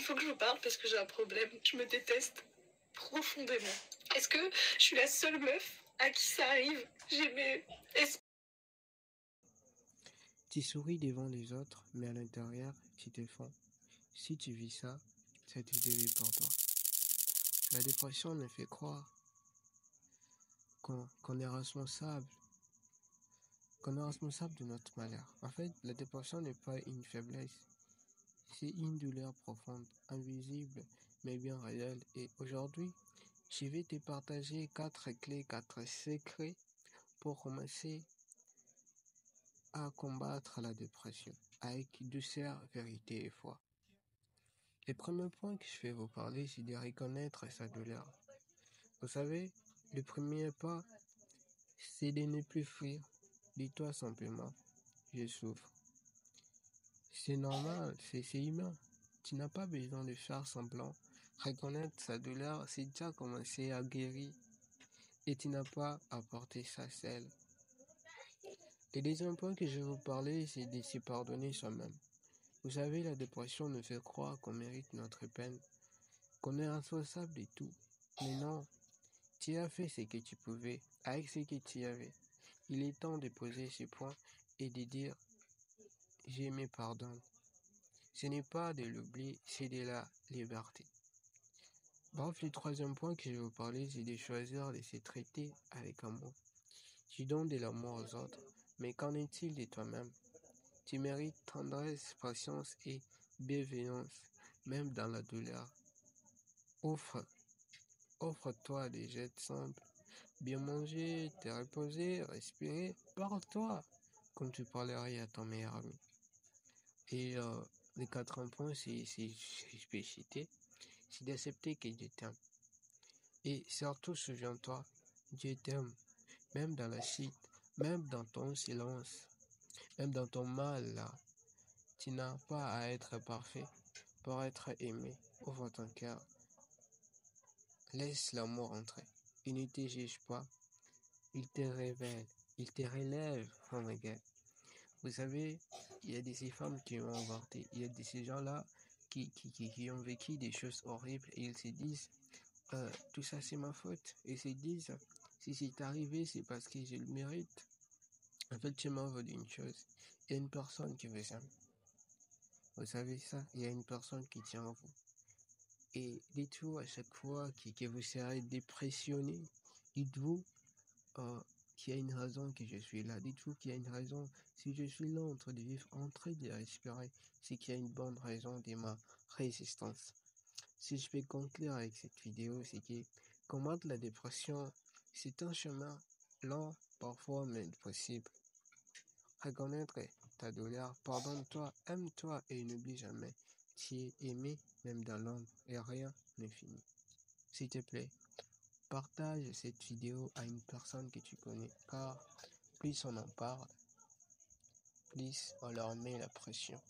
faut que je parle parce que j'ai un problème. Je me déteste profondément. Est-ce que je suis la seule meuf à qui ça arrive? J'ai mes... Tu souris devant les autres, mais à l'intérieur, tu te fonds. Si tu vis ça, c'est vidéo est pour toi. La dépression me fait croire qu'on est responsable, de notre malheur. En fait, la dépression n'est pas une faiblesse, c'est une douleur profonde, invisible, mais bien réelle. Et aujourd'hui, je vais te partager 4 clés, 4 secrets pour commencer à combattre la dépression avec douceur, vérité et foi. Le premier point que je vais vous parler, c'est de reconnaître sa douleur. Vous savez, le premier pas, c'est de ne plus fuir. Dis-toi simplement, je souffre. C'est normal, c'est humain. Tu n'as pas besoin de faire semblant. Reconnaître sa douleur, c'est déjà commencer à guérir. Et tu n'as pas à porter ça seul. Le deuxième point que je vais vous parler, c'est de se pardonner soi-même. Vous savez, la dépression nous fait croire qu'on mérite notre peine, qu'on est responsable de tout. Mais non, tu as fait ce que tu pouvais, avec ce que tu avais. Il est temps de poser ce point et de dire « Je me pardonne ». Ce n'est pas de l'oubli, c'est de la liberté. Bref, le troisième point que je vais vous parler, c'est de choisir de se traiter avec amour. Tu donnes de l'amour aux autres, mais qu'en est-il de toi-même? Tu mérites tendresse, patience et bienveillance, même dans la douleur. Offre-toi des gestes simples. Bien manger, te reposer, respirer, parle-toi comme tu parlerais à ton meilleur ami. Et le quatrième point, je peux citer, c'est d'accepter que Dieu t'aime. Et surtout, souviens-toi, Dieu t'aime, même dans la chute, même dans ton silence, même dans ton mal là. Tu n'as pas à être parfait pour être aimé. Ouvre ton cœur. Laisse l'amour entrer. Il ne te juge pas. Il te révèle. Il te relève, oh my God. Vous savez, il y a de ces femmes qui ont avorté. Il y a de ces gens-là qui ont vécu des choses horribles et ils se disent tout ça c'est ma faute. Et ils se disent si c'est arrivé, c'est parce que je le mérite. En fait, tu m'en veux d'une chose. Il y a une personne qui vous aime. Vous savez ça? Il y a une personne qui tient à vous. Et dites-vous à chaque fois que vous serez dépressionné, dites-vous qu'il y a une raison que je suis là. Dites-vous qu'il y a une raison. Si je suis là en train de vivre, en train de respirer, c'est qu'il y a une bonne raison de ma résistance. Si je peux conclure avec cette vidéo, c'est que combattre la dépression, c'est un chemin lent, parfois, mais possible. Reconnaître ta douleur, pardonne-toi, aime-toi et n'oublie jamais, tu es aimé même dans l'ombre et rien n'est fini. S'il te plaît, partage cette vidéo à une personne que tu connais, car plus on en parle, plus on leur met la pression.